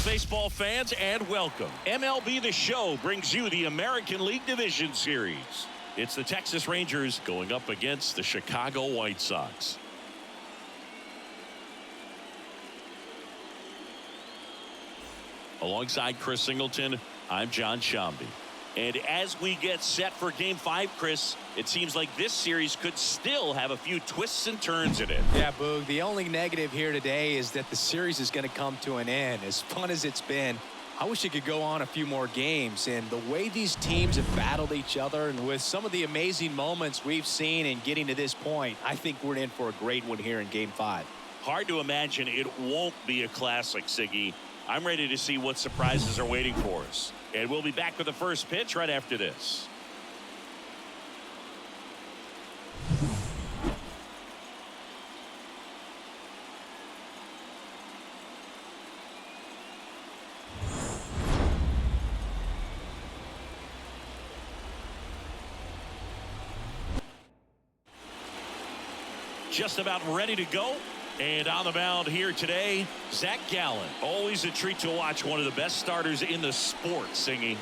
baseball fans, and welcome. MLB The Show brings you the American League Division Series. It's the Texas Rangers going up against the Chicago White Sox. Alongside Chris Singleton, I'm John Shambi. And as we get set for Game 5, Chris, it seems like this series could still have a few twists and turns in it. Yeah, Boog, the only negative here today is that the series is going to come to an end. As fun as it's been, I wish it could go on a few more games. And the way these teams have battled each other, and with some of the amazing moments we've seen in getting to this point, I think we're in for a great one here in Game 5. Hard to imagine it won't be a classic, Siggy. I'm ready to see what surprises are waiting for us. And we'll be back with the first pitch right after this. Just about ready to go. And on the mound here today, Zach Gallen. Always a treat to watch one of the best starters in the sport, Singy.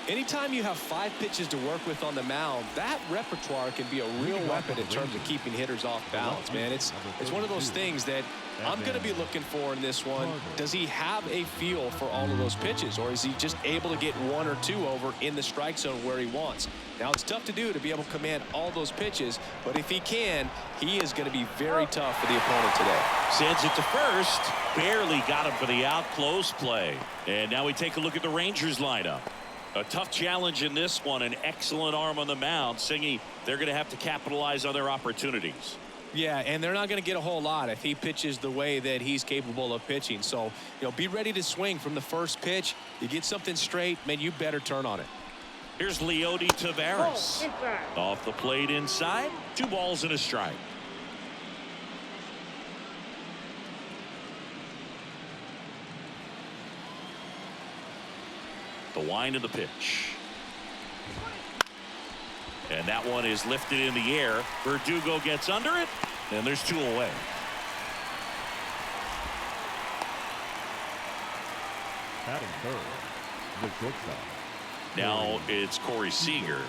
Anytime you have 5 pitches to work with on the mound, that repertoire can be a real weapon in terms of keeping hitters off balance, man. It's one of those things that I'm going to be looking for in this one. Does he have a feel for all of those pitches, or is he just able to get 1 or 2 over in the strike zone where he wants? Now, it's tough to do to be able to command all those pitches, but if he can, he is going to be very tough for the opponent today. Sends it to first. Barely got him for the out. Close play. And now we take a look at the Rangers lineup. A tough challenge in this one. An excellent arm on the mound. Singy, they're going to have to capitalize on their opportunities. Yeah, and they're not going to get a whole lot if he pitches the way that he's capable of pitching. So, be ready to swing from the first pitch. You get something straight, man, you better turn on it. Here's Leody Taveras. Off the plate inside. 2 balls and a strike. The wind of the pitch. And that one is lifted in the air. Verdugo gets under it, and there's 2 away. Batting third, the shortstop. Now it's Corey Seager.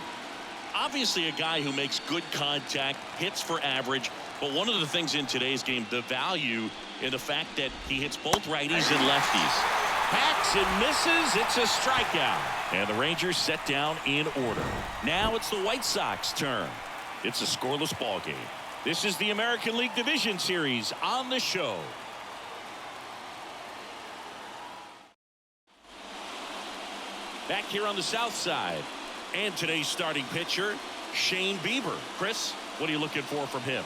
Obviously a guy who makes good contact, hits for average, but one of the things in today's game, the value in the fact that he hits both righties and lefties. Hacks and misses. It's a strikeout. And the Rangers set down in order. Now it's the White Sox turn. It's a scoreless ball game. This is the American League Division Series on the show. Back here on the south side. And today's starting pitcher, Shane Bieber. Chris, what are you looking for from him?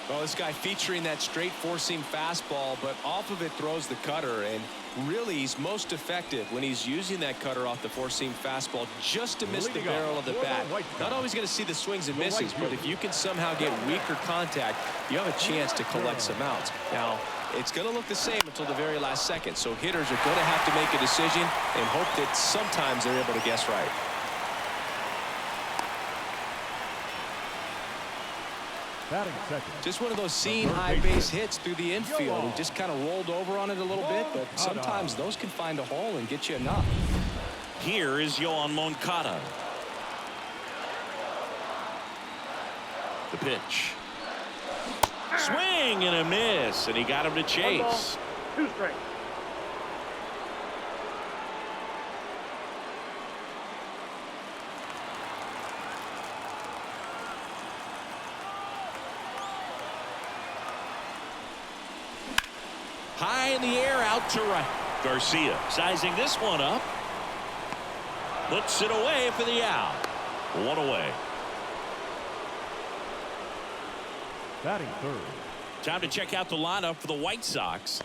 Well, this guy featuring that straight four-seam fastball, but off of it throws the cutter, and really he's most effective when he's using that cutter off the four-seam fastball just to miss the barrel of the bat. Not always going to see the swings and misses, but if you can somehow get weaker contact, you have a chance to collect some outs. Now, it's going to look the same until the very last second, so hitters are going to have to make a decision and hope that sometimes they're able to guess right. Batting second. Just one of those seam high base hits through the infield. He just kind of rolled over on it a little bit, but sometimes those can find a hole and get you enough. Here is Yoan Moncada. The pitch. Swing and a miss, and he got him to chase. 2 strikes. High in the air, out to right. Garcia sizing this one up. Puts it away for the out. 1 away. Batting third. Time to check out the lineup for the White Sox.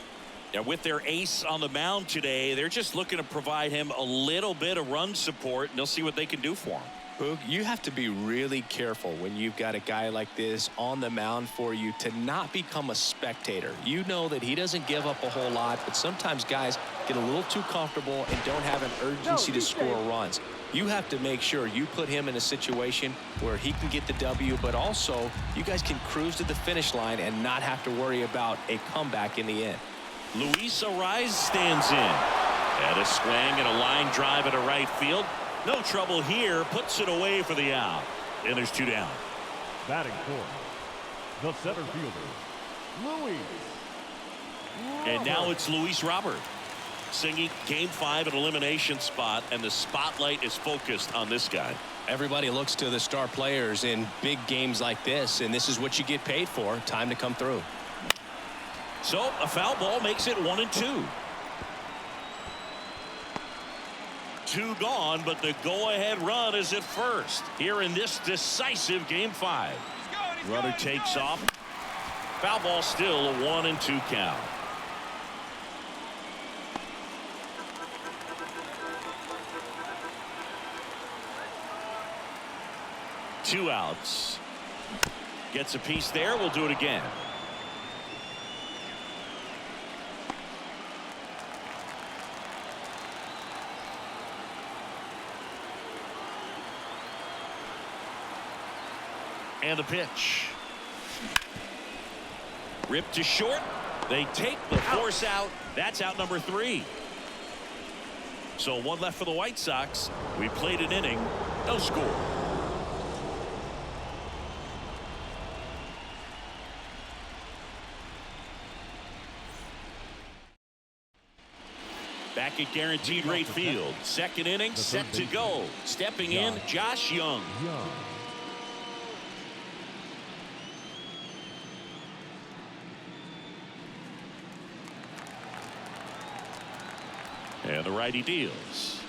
Now, with their ace on the mound today, they're just looking to provide him a little bit of run support, and they'll see what they can do for him. Boog, you have to be really careful when you've got a guy like this on the mound for you to not become a spectator. You know that he doesn't give up a whole lot, but sometimes guys get a little too comfortable and don't have an urgency to score runs. You have to make sure you put him in a situation where he can get the W, but also you guys can cruise to the finish line and not have to worry about a comeback in the end. Luis Arraez stands in. And a swing and a line drive into right field. No trouble here. Puts it away for the out. And there's 2 down. Batting fourth, the center fielder, Luis. And now it's Luis Robert singing Game 5 an elimination spot, and the spotlight is focused on this guy. Everybody looks to the star players in big games like this, and this is what you get paid for. Time to come through. So a foul ball makes it 1-2. 2 gone, but the go-ahead run is at first here in this decisive Game 5. Runner takes off. Foul ball, still a 1-2 count. Two outs. Gets a piece there. We'll do it again. And the pitch. Ripped to short. They take the force out. That's out number 3. So 1 left for the White Sox. We played an inning. No score. Back at guaranteed rate field. Second inning set to go. Stepping in, Josh Young. And the righty deals.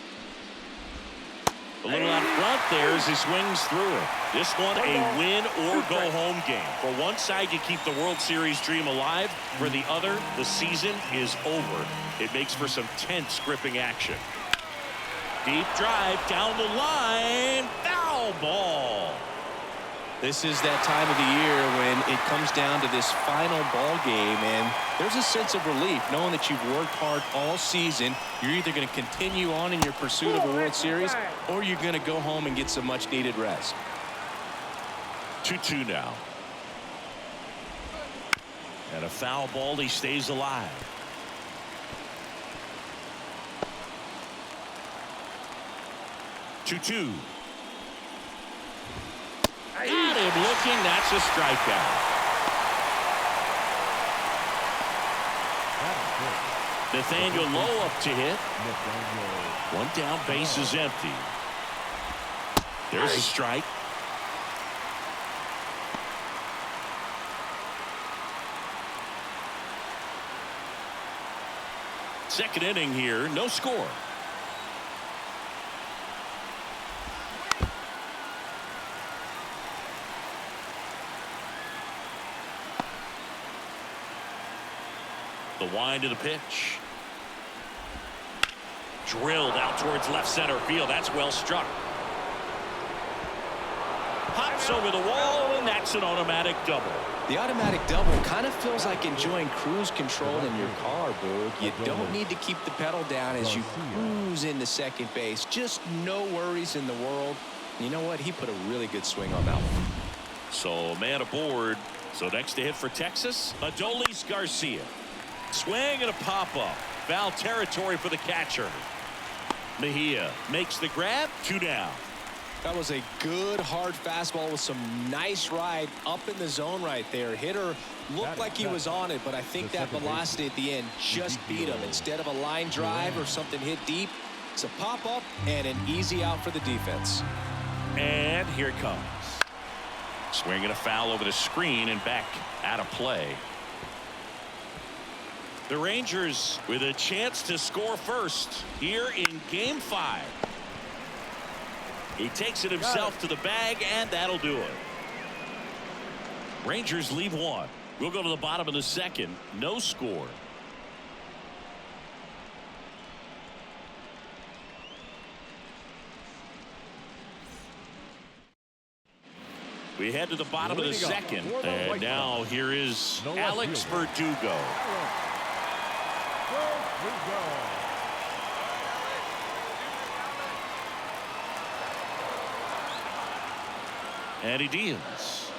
A little out front there as he swings through it. This one a win or go home game. For one side, you keep the World Series dream alive. For the other, the season is over. It makes for some tense gripping action. Deep drive down the line. Foul ball. This is that time of the year when it comes down to this final ball game, and there's a sense of relief knowing that you've worked hard all season. You're either going to continue on in your pursuit of a World Series, or you're going to go home and get some much needed rest. 2-2 now. And a foul ball. He stays alive. Two. Got him looking. That's a strikeout. Nathaniel Lowe up to hit. 1 down, base is empty. There's a strike. Second inning here, no score. The wind of the pitch. Drilled out towards left center field. That's well struck. Pops over the wall, and that's an automatic double. The automatic double kind of feels like enjoying cruise control in your car, Boog. You don't need to keep the pedal down as you cruise into second base. Just no worries in the world. You know what? He put a really good swing on that one. So man aboard. So next to hit for Texas, Adolis Garcia. Swing and a pop-up. Foul territory for the catcher. Mejia makes the grab. 2 down. That was a good hard fastball with some nice ride up in the zone right there. Hitter looked like he was on it, but I think that velocity at the end just beat him. Instead of a line drive or something hit deep, it's a pop-up and an easy out for the defense. And here it comes. Swinging a foul over the screen and back out of play. The Rangers with a chance to score first here in Game 5. He takes it himself to the bag, and that'll do it. Rangers leave 1. We'll go to the bottom of the second. No score. We head to the bottom of the second. And now here is Alex Verdugo. And he deals.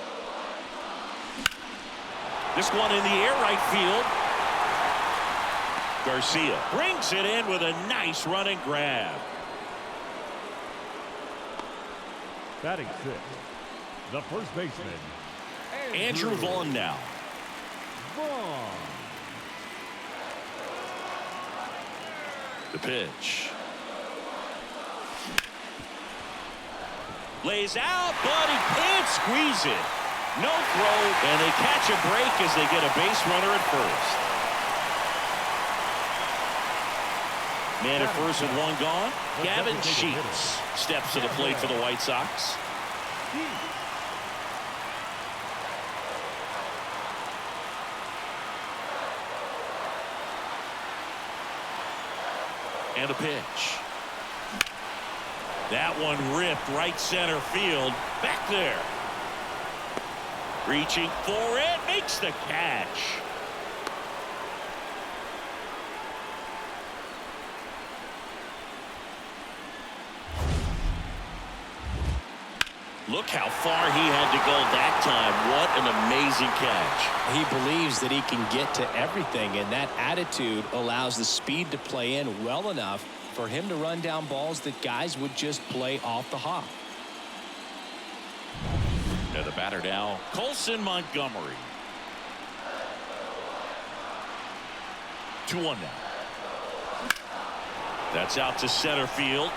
This one in the air, right field. Garcia brings it in with a nice running grab. Batting sixth, the first baseman, Andrew Vaughn now. Vaughn. The pitch. Lays out, but he can't squeeze it. No throw, and they catch a break as they get a base runner at first. Man at first with one gone. Gavin Sheets steps to the plate for the White Sox. And a pitch. That one ripped right center field. Back there. Reaching for it. Makes the catch. Look how far he had to go that time. What an amazing catch. He believes that he can get to everything, and that attitude allows the speed to play in well enough for him to run down balls that guys would just play off the hop. And the batter now, Colson Montgomery. 2-1 now. That's out to center field.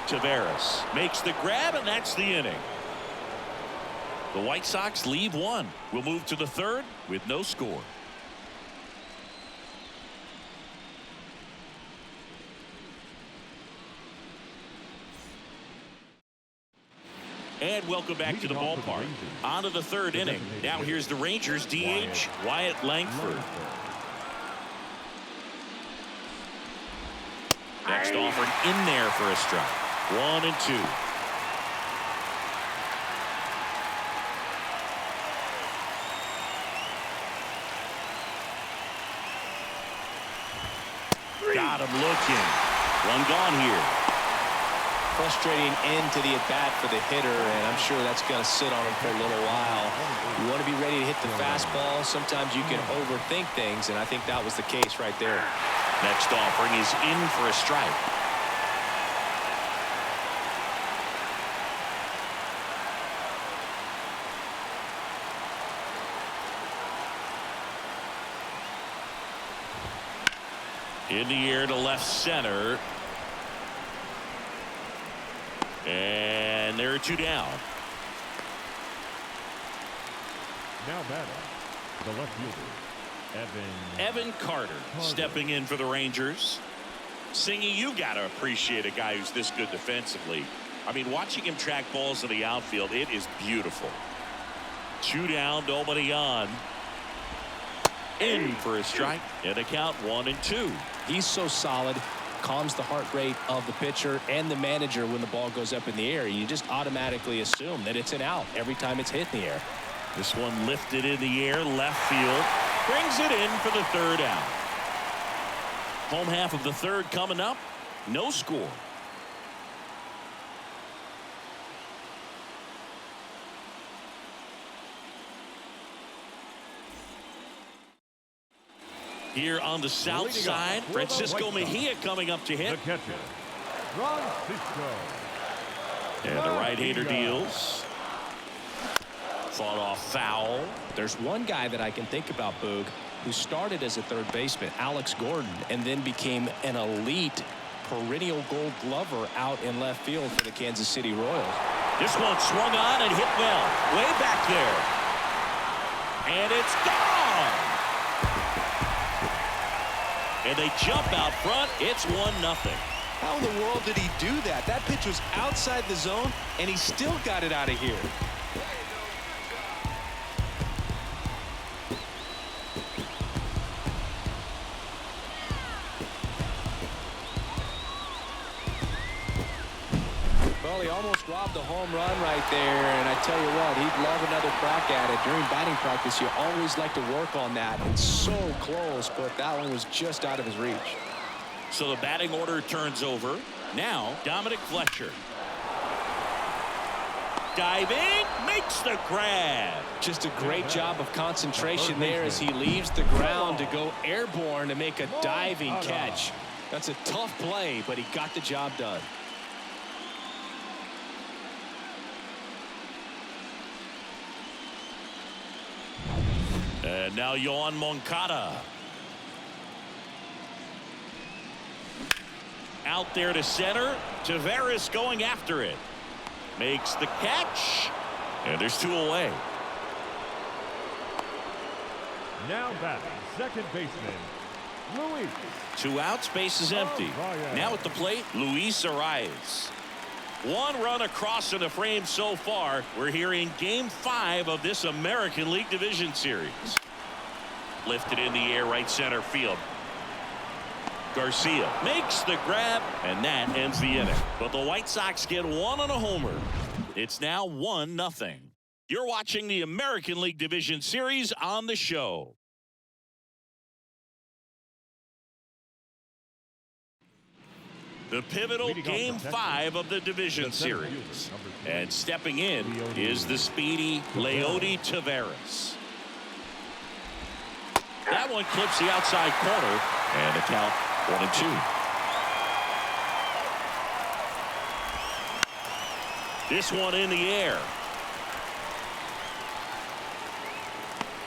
Taveras makes the grab, and that's the inning. The White Sox leave one. We'll move to the third with no score. And welcome back to the ballpark. On to the third inning. Now here's the Rangers DH, Wyatt Langford. Next offering in there for a strike. 1-2. Got him looking. One gone here. Frustrating end to the at-bat for the hitter, and I'm sure that's going to sit on him for a little while. You want to be ready to hit the fastball. Sometimes you can overthink things, and I think that was the case right there. Next offering is in for a strike. In the air to left center. And there are two down. Now batting, the left fielder, Evan Carter stepping in for the Rangers. Singy, you got to appreciate a guy who's this good defensively. I mean, watching him track balls to the outfield, it is beautiful. Two down, nobody on. In for a strike, and a count 1-2. He's so solid, calms the heart rate of the pitcher and the manager when the ball goes up in the air. You just automatically assume that it's an out every time it's hit in the air. This one lifted in the air, left field. Brings it in for the third out. Home half of the third coming up. No score. Here on the south side, Francisco Mejia coming up to hit. the catcher, Francisco. And the right-hander deals. Fought off foul. There's one guy that I can think about, Boog, who started as a third baseman, Alex Gordon, and then became an elite perennial gold glover out in left field for the Kansas City Royals. This one swung on and hit well. Way back there. And it's gone. And they jump out front. It's 1-0. How in the world did he do that? That pitch was outside the zone, and he still got it out of here. Well, he almost robbed a home run right there, and I tell you what, he'd love another crack at it. During batting practice, you always like to work on that. It's so close, but that one was just out of his reach. So the batting order turns over. Now, Dominic Fletcher. diving, makes the grab. Just a great job of concentration there as he leaves the ground to go airborne to make a diving catch. That's a tough play, but he got the job done. And now Yohan Moncada. Out there to center. Taveras going after it. Makes the catch. And there's 2 away. Now batting, second baseman, Luis. 2 outs, base is empty. Now at the plate, Luis Arias. 1 run across in the frame so far. We're here in Game 5 of this American League Division Series. Lifted in the air, right center field. Garcia makes the grab, and that ends the inning. But the White Sox get 1 on a homer. It's now 1-0. You're watching the American League Division Series on the show. The pivotal Game 5 of the Division Series. And stepping in is the speedy Leody Taveras. That one clips the outside corner, and the count 1-2. This one in the air.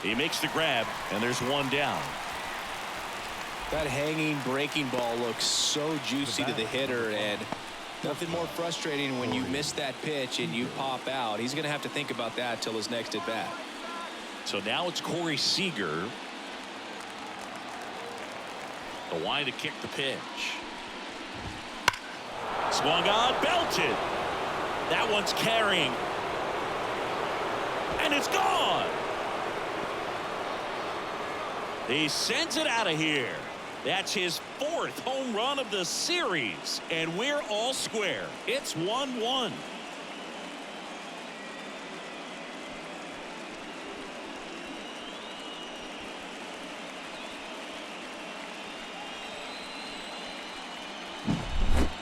He makes the grab, and there's 1 down. That hanging breaking ball looks so juicy to the hitter, and nothing more frustrating when you miss that pitch and you pop out. He's going to have to think about that till his next at bat. So now it's Corey Seager. The line to kick the pitch. Swung on, belted. That one's carrying. And it's gone. He sends it out of here. That's his 4th home run of the series. And we're all square. It's 1-1.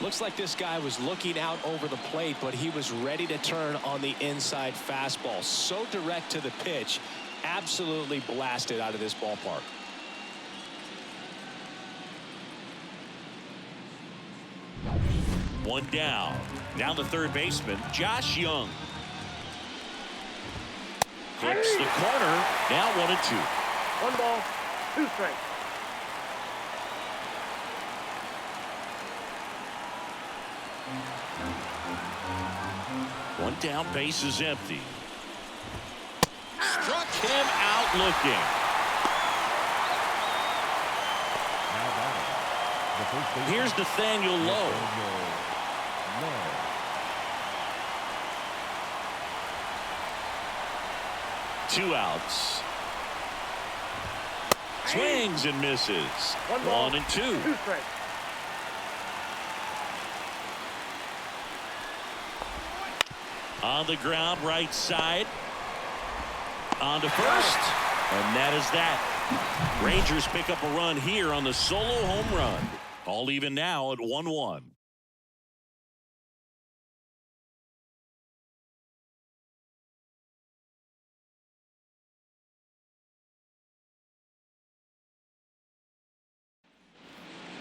Looks like this guy was looking out over the plate, but he was ready to turn on the inside fastball. So direct to the pitch. Absolutely blasted out of this ballpark. One down. Down the third baseman, Josh Young. Clips the corner. Now 1-2. 1 ball, 2 strikes. One down, base is empty. Struck him out looking. Now batting, the first baseman. Here's Nathaniel Lowe. 2 outs. Swings and misses. 1 ball, 1-2. 2 strikes. On the ground, right side. On to first. And that is that. Rangers pick up a run here on the solo home run. All even now at 1-1.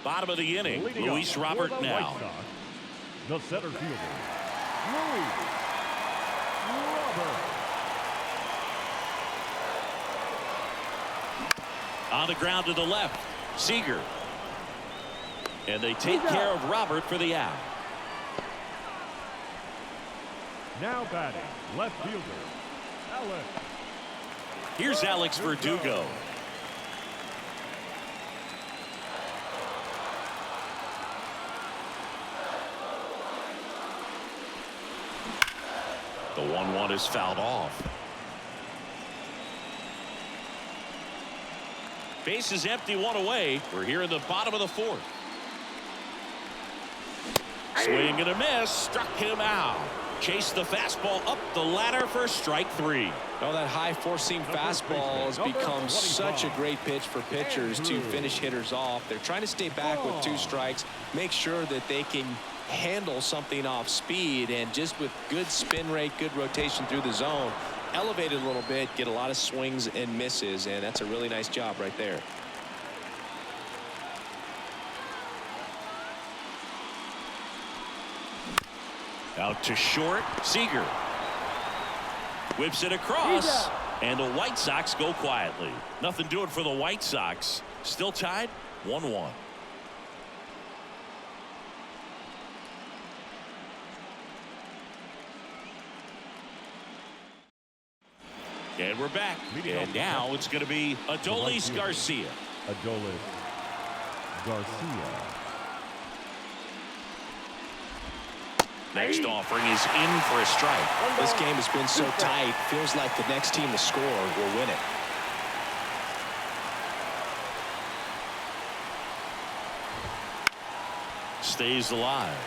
Bottom of the inning, Luis Robert now. The center fielder, Luis Robert. On the ground to the left, Seager. And they take care of Robert for the out. Now batting, left fielder, Alex. Here's Alex Verdugo. The 1-1 is fouled off. Base is empty, 1 away. We're here in the bottom of the 4th. Swing and a miss. Struck him out. Chased the fastball up the ladder for strike 3. Oh, that high four-seam fastball has become such a great pitch for pitchers to finish hitters off. They're trying to stay back with 2 strikes, make sure that they can handle something off speed, and just with good spin rate, good rotation through the zone, elevate it a little bit, get a lot of swings and misses, and that's a really nice job right there. Out to short, Seager whips it across, and the White Sox go quietly. Nothing doing for the White Sox. Still tied 1-1. And we're back. And now it's going to be Adolis Garcia. Adolis Garcia. Next offering is in for a strike. This game has been so tight. Feels like the next team to score will win it. Stays alive.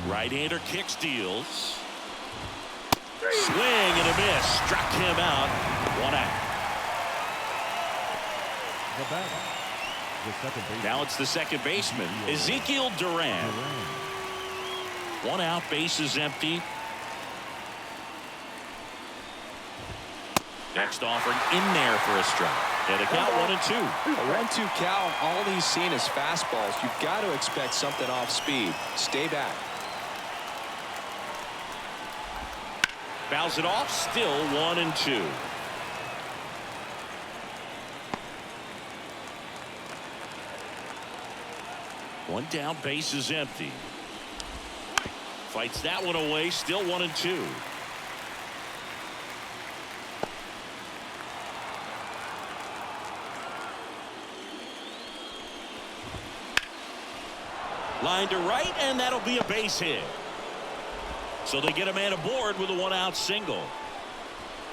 Right-hander kicks, deals. Swing and a miss. Struck him out. 1 out. The batter. The second baseman. Now it's the second baseman, Ezekiel Duran. 1 out, bases empty. Next offering in there for a strike. And a count 1-2. A 1-2 count. All he's seen is fastballs. You've got to expect something off speed. Stay back. Fouls it off. Still 1-2. One down, base is empty. Fights that one away. Still 1-2. Line to right, and that'll be a base hit. So they get a man aboard with a 1-out single.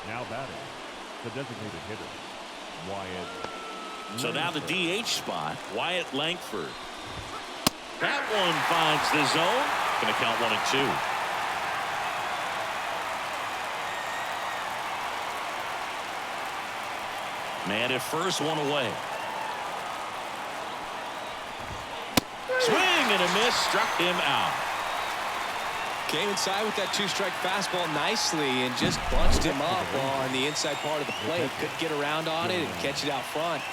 Now batting. The designated hitter, Wyatt. So now the DH spot, Wyatt Langford. That one finds the zone. Going to count 1-2. Man at first, 1 away. Swing and a miss, struck him out. Came inside with that 2-strike fastball nicely and just bunched him up on the inside part of the plate. Couldn't get around on it and catch it out front.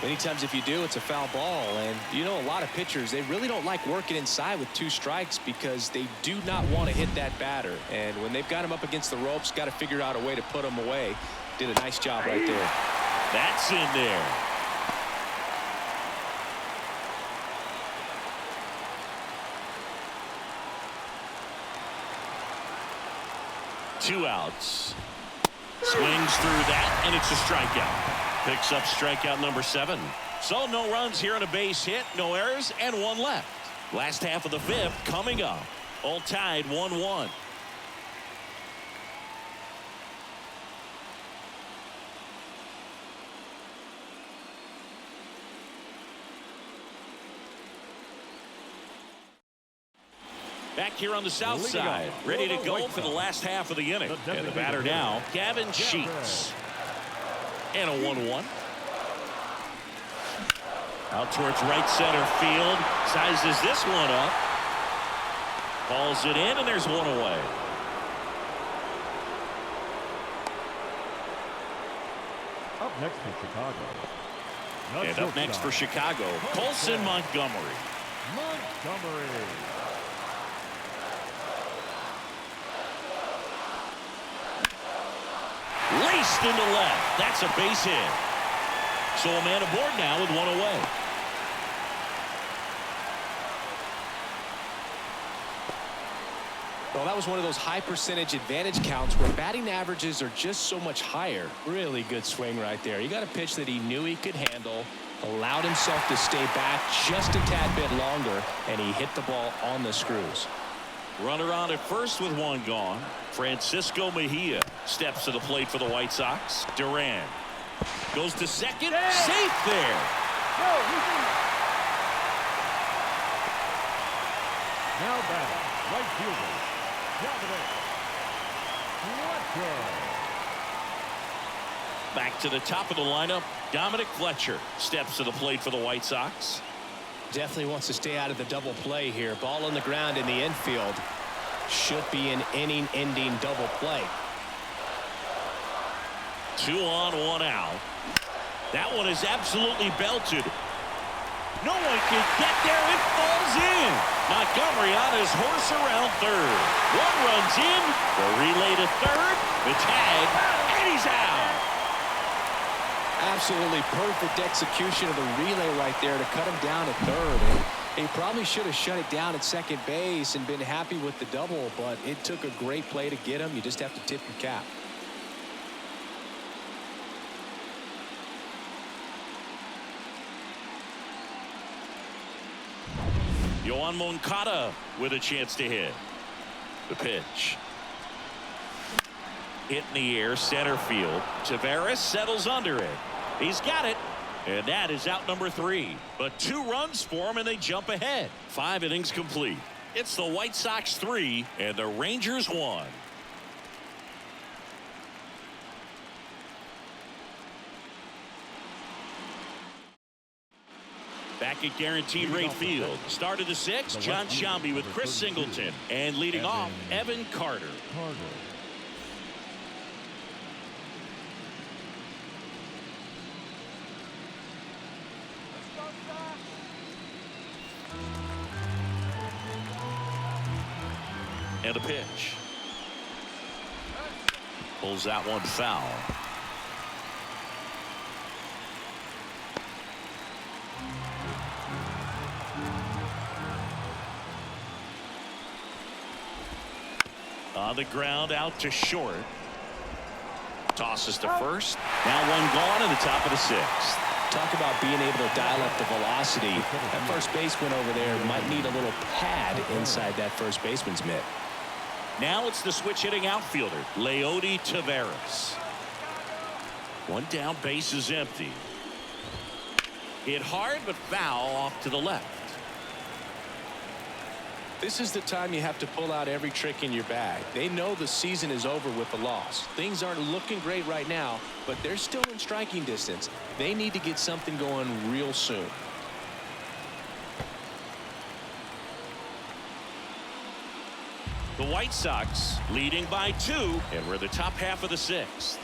Many times if you do, it's a foul ball. And you know, a lot of pitchers, they really don't like working inside with 2 strikes because they do not want to hit that batter. And when they've got him up against the ropes, got to figure out a way to put him away. Did a nice job right there. That's in there. Two outs. Swings through that, and it's a strikeout. Picks up strikeout number 7. So no runs here on a base hit, no errors, and 1 left. Last half of the 5th coming up. All tied 1-1. Back here on the south side, ready to go for the last half of the inning. And the batter now, Gavin Sheets. And a 1-1. Out towards right center field. Sizes this one up. Calls it in, and there's 1 away. Up next for Chicago. And up next for Chicago, Colson Montgomery. Laced into left. That's a base hit. So a man aboard now with 1 away. Well, that was one of those high percentage advantage counts where batting averages are just so much higher. Really good swing right there. He got a pitch that he knew he could handle, allowed himself to stay back just a tad bit longer, and he hit the ball on the screws. Runner on at first with 1 gone. Francisco Mejia steps to the plate for the White Sox. Duran goes to second. Safe there. Now batting, right fielder, Dominic. Back to the top of the lineup, Dominic Fletcher steps to the plate for the White Sox. Definitely wants to stay out of the double play here. Ball on the ground in the infield. Should be an inning-ending double play. 2 on, 1 out. That one is absolutely belted. No one can get there. It falls in. Montgomery on his horse around third. 1 runs in. The relay to third. The tag, and he's out. Absolutely perfect execution of the relay right there to cut him down at third. And he probably should have shut it down at second base and been happy with the double, but it took a great play to get him. You just have to tip your cap. Yoan Moncada with a chance to hit. The pitch. Hit in the air, center field. Taveras settles under it. He's got it. And that is out number 3. But 2 runs for him, and they jump ahead. 5 innings complete. It's the White Sox 3 and the Rangers 1. Back at Guaranteed Rate Field. Start of the 6th, John Sciambi with Chris Singleton. And leading off, Evan Carter. And a pitch. Pulls that one foul. On the ground, out to short. Tosses to first. Now 1 gone in the top of the 6th. Talk about being able to dial up the velocity. That first baseman over there might need a little pad inside that first baseman's mitt. Now it's the switch hitting outfielder, Leody Taveras. 1 down, base is empty. Hit hard, but foul off to the left. This is the time you have to pull out every trick in your bag. They know the season is over with the loss. Things aren't looking great right now, but they're still in striking distance. They need to get something going real soon. The White Sox leading by 2, and we're the top half of the 6th.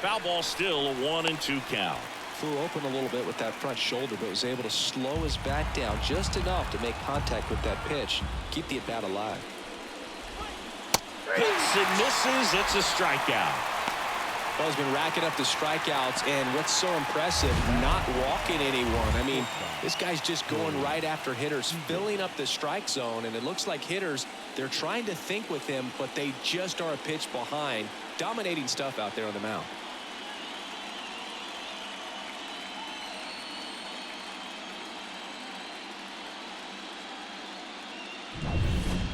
Foul ball, still a 1-2 count. Flew open a little bit with that front shoulder, but was able to slow his back down just enough to make contact with that pitch, keep the at-bat alive. Hits and misses. It's a strikeout. Well, he's been racking up the strikeouts, and what's so impressive, not walking anyone. I mean, this guy's just going right after hitters, filling up the strike zone, and it looks like hitters, they're trying to think with him, but they just are a pitch behind. Dominating stuff out there on the mound.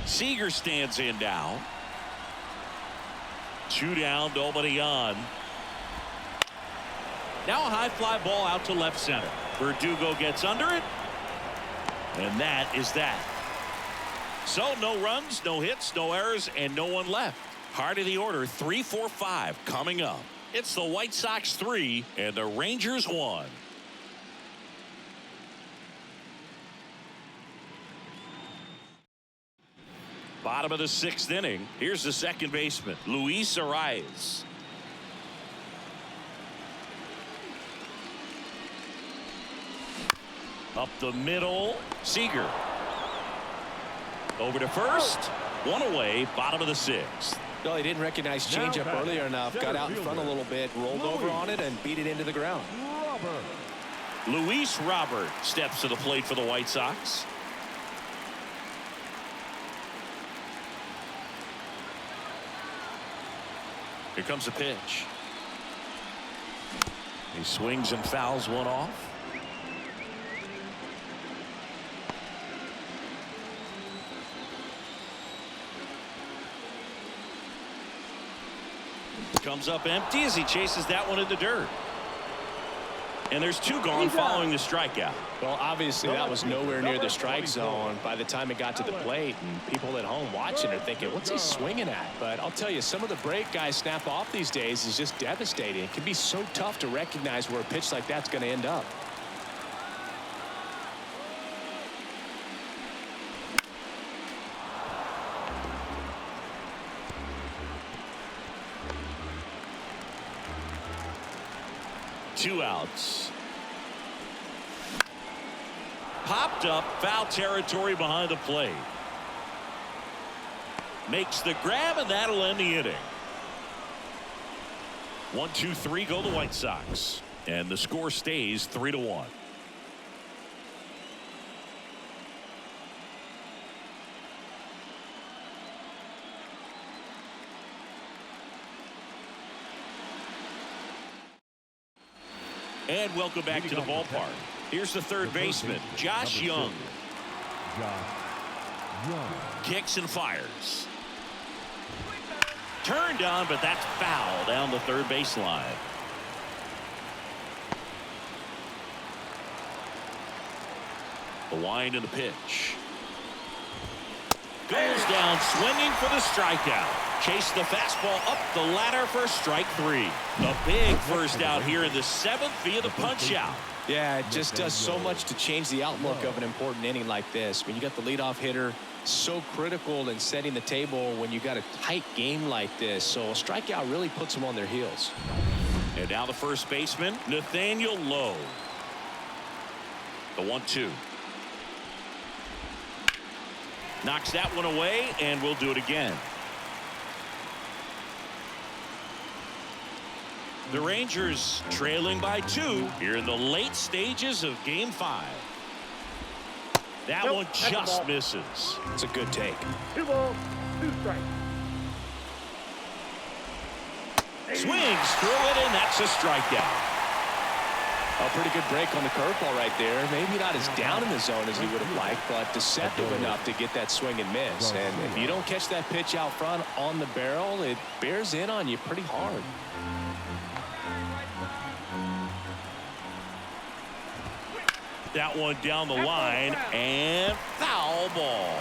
Seager stands in now. 2 down, nobody on. Now a high fly ball out to left center. Verdugo gets under it. And that is that. So no runs, no hits, no errors, and no one left. Heart of the order, 3, 4, 5 coming up. It's the White Sox 3 and the Rangers 1. Bottom of the 6th inning. Here's the second baseman, Luis Arias. Up the middle, Seager. Over to first. 1 away, bottom of the 6th. No, he didn't recognize changeup earlier enough. Got out in front a little bit, rolled over on it, and beat it into the ground. Luis Robert steps to the plate for the White Sox. Here comes a pitch. He swings and fouls one off. Comes up empty as he chases that one in the dirt. And there's 2 gone following the strikeout. Well, obviously that was nowhere near the strike zone by the time it got to the plate, and people at home watching are thinking, what's he swinging at? But I'll tell you, some of the break guys snap off these days is just devastating. It can be so tough to recognize where a pitch like that's going to end up. Two outs. Popped up, foul territory behind the plate. Makes the grab, and that'll end the inning. 1-2-3 go the White Sox, and the score stays 3-1. And welcome back to the ballpark. Here's the third baseman, Josh Young. Kicks and fires. Turned on, but that's foul down the third baseline. The wind and the pitch. Goes down swinging for the strikeout. Chase the fastball up the ladder for strike 3. The big first out here in the 7th via the punch out. Yeah, it just does so much to change the outlook of an important inning like this. When you got the leadoff hitter, so critical in setting the table when you got a tight game like this. So a strikeout really puts them on their heels. And now the first baseman, Nathaniel Lowe. The 1-2. Knocks that one away, and we'll do it again. The Rangers trailing by 2 here in the late stages of Game 5. That one just misses. It's a good take. 2 balls, 2 strikes. Swings through it, and that's a strikeout. A pretty good break on the curveball right there. Maybe not as down in the zone as he would have liked, but deceptive enough to get that swing and miss. And if you don't catch that pitch out front on the barrel, it bears in on you pretty hard. That one down the line, and foul ball.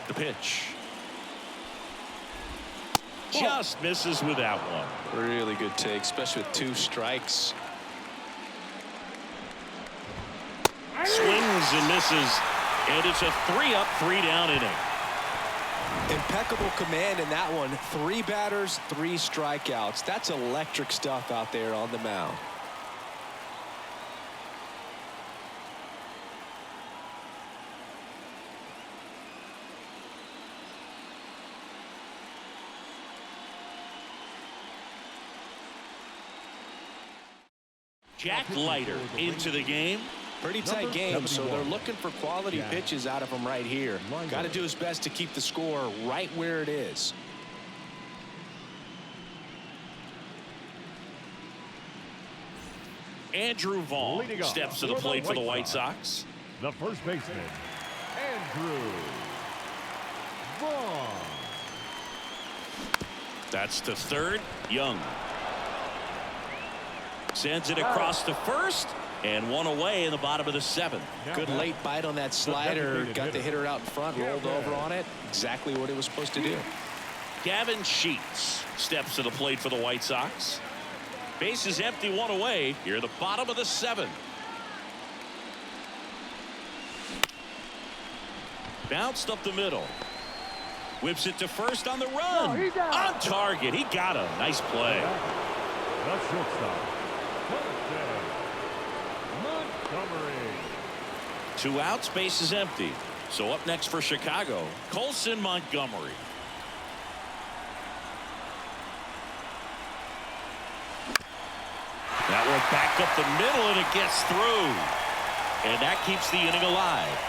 The pitch. Just misses with that one. Really good take, especially with 2 strikes. Swings and misses, and it's a 3-up, 3-down inning. Impeccable command in that one. 3 batters, 3 strikeouts. That's electric stuff out there on the mound. Jack Leiter into the game. Pretty tight game, so they're looking for quality pitches out of him right here. Got to do his best to keep the score right where it is. Andrew Vaughn steps to the plate for the White Sox. The first baseman, Andrew Vaughn. That's to third. Young sends it across to first, and one away in the bottom of the 7th. Good late bite on that slider. Got the hitter out in front, rolled over on it. Exactly what it was supposed to do. Gavin Sheets steps to the plate for the White Sox. Base is empty, one away here at the bottom of the 7th. Bounced up the middle. Whips it to first on the run. On target. He got him. Nice play. The shortstop, Montgomery. 2 outs, base is empty. So up next for Chicago, Colson Montgomery. That one back up the middle, and it gets through. And that keeps the inning alive.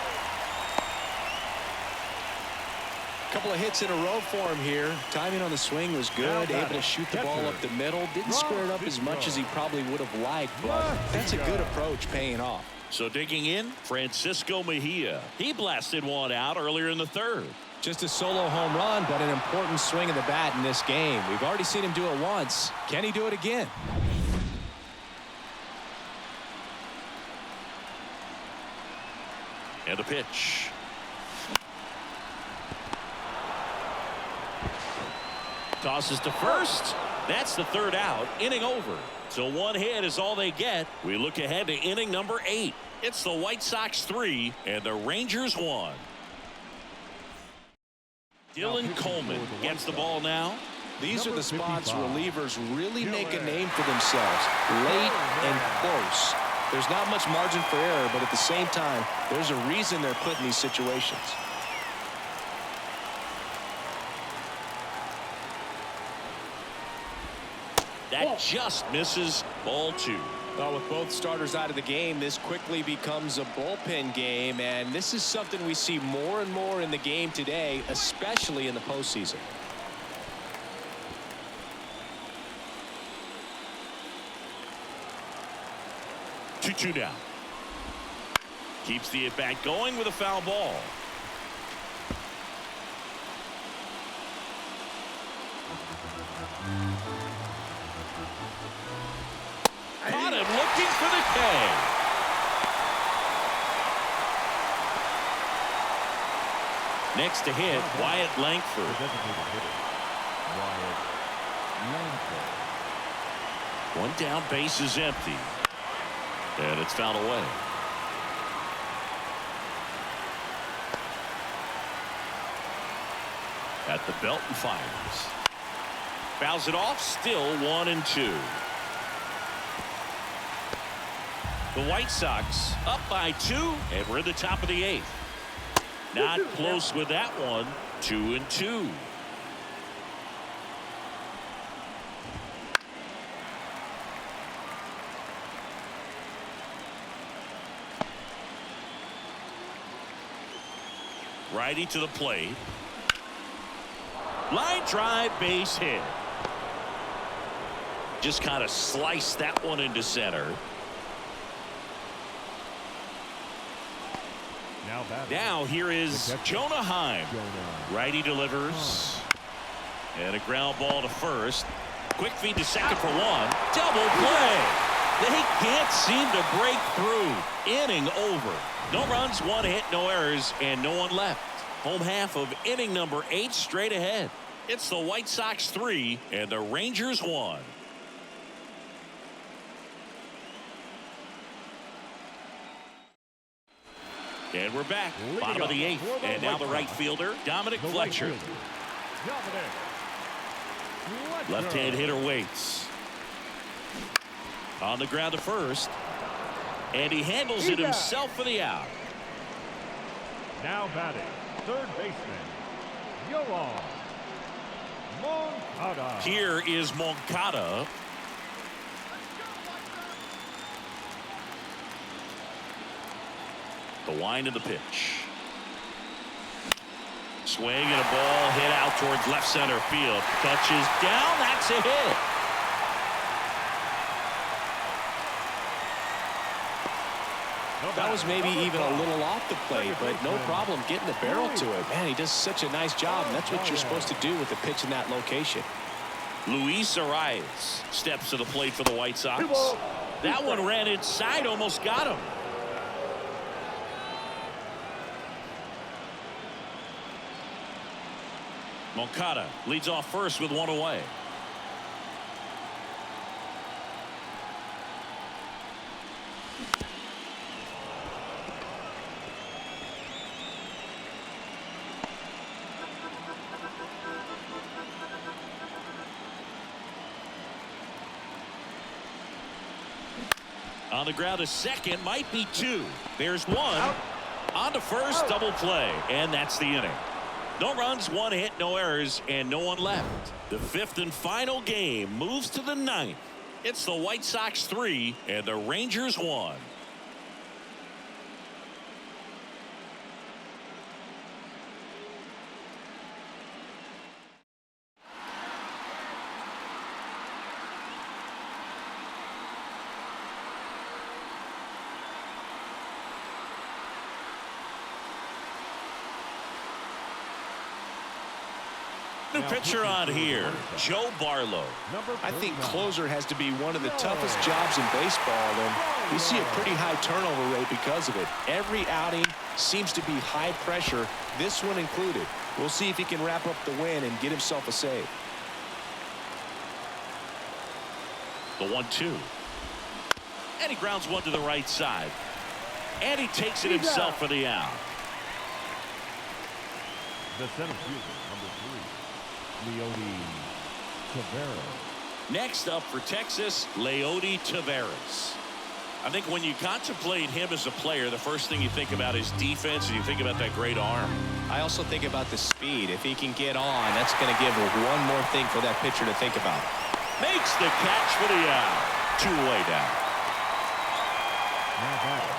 Couple of hits in a row for him here. Timing on the swing was good. Able to shoot the ball up the middle. Didn't square it up as much as he probably would have liked, but that's a good approach paying off. So digging in, Francisco Mejia. He blasted one out earlier in the 3rd. Just a solo home run, but an important swing of the bat in this game. We've already seen him do it once. Can he do it again? And a pitch. Tosses to first. That's the third out. Inning over. So one hit is all they get. We look ahead to inning number 8. It's the White Sox 3 and the Rangers 1. Dylan Coleman gets the ball now. These are the spots relievers really make a name for themselves. Late and close. There's not much margin for error, but at the same time, there's a reason they're put in these situations. That just misses. Ball 2. Well, with both starters out of the game, this quickly becomes a bullpen game, and this is something we see more and more in the game today, especially in the postseason. Two down. Keeps the at-bat going with a foul ball. Caught him looking for the K. Next to hit, Wyatt Langford. One down, base is empty. And it's fouled away. At the belt and fires. Fouls it off, still 1-2. The White Sox up by 2, and we're in the top of the 8th. Not close with that one. 2-2. Righty to the plate. Line drive, base hit. Just kind of sliced that one into center. Now here is Jonah Heim. Righty delivers. And a ground ball to first. Quick feed to second for one. Double play. They can't seem to break through. Inning over. No runs, one hit, no errors, and no one left. Home half of inning number 8 straight ahead. It's the White Sox 3 and the Rangers 1. And we're back. Bottom of the 8th. And now the right fielder, Dominic Fletcher. Left-hand hitter waits. On the ground to first. And he handles it himself for the out. Now batting, third baseman, Yoan Moncada. Here is Moncada. The wind of the pitch. Swing and a ball hit out towards left center field. Touches down. That's a hit. That was maybe even a little off the plate, but no problem getting the barrel to it. Man, he does such a nice job, and that's what you're supposed to do with a pitch in that location. Luis Arias steps to the plate for the White Sox. That one ran inside, almost got him. Moncada leads off first with one away. On the ground to second, might be 2. There's one. On to first, double play, and that's the inning. No runs, one hit, no errors, and no one left. The 5th and final game moves to the 9th. It's the White Sox 3 and the Rangers 1. New pitcher on here, Joe Barlow. I think closer has to be one of the toughest jobs in baseball, and we see a pretty high turnover rate because of it. Every outing seems to be high pressure, this one included. We'll see if he can wrap up the win and get himself a save. The 1-2. And he grounds one to the right side. And he takes it himself for the out. The center fielder, number 3, Leody Taveras. Next up for Texas, Leody Taveras. I think when you contemplate him as a player, the first thing you think about is defense, and you think about that great arm. I also think about the speed. If he can get on, that's going to give one more thing for that pitcher to think about. Makes the catch for the out. 2-away down. Now batting,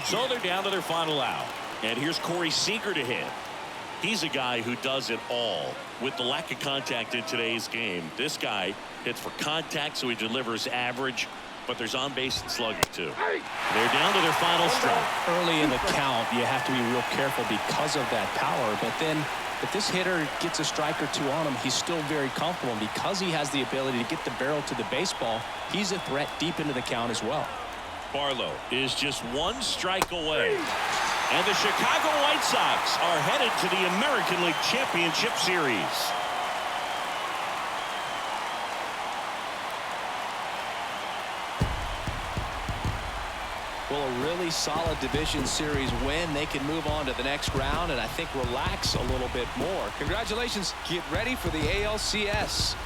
So they're down to their final out. And here's Corey Seager to hit. He's a guy who does it all. With the lack of contact in today's game, this guy hits for contact, so he delivers average, but there's on base and slugging too. They're down to their final strike. Early in the count, you have to be real careful because of that power, but then if this hitter gets a strike or two on him, he's still very comfortable. And because he has the ability to get the barrel to the baseball, he's a threat deep into the count as well. Barlow is just one strike away. And the Chicago White Sox are headed to the American League Championship Series. Well, a really solid division series win. They can move on to the next round and I think relax a little bit more. Congratulations. Get ready for the ALCS.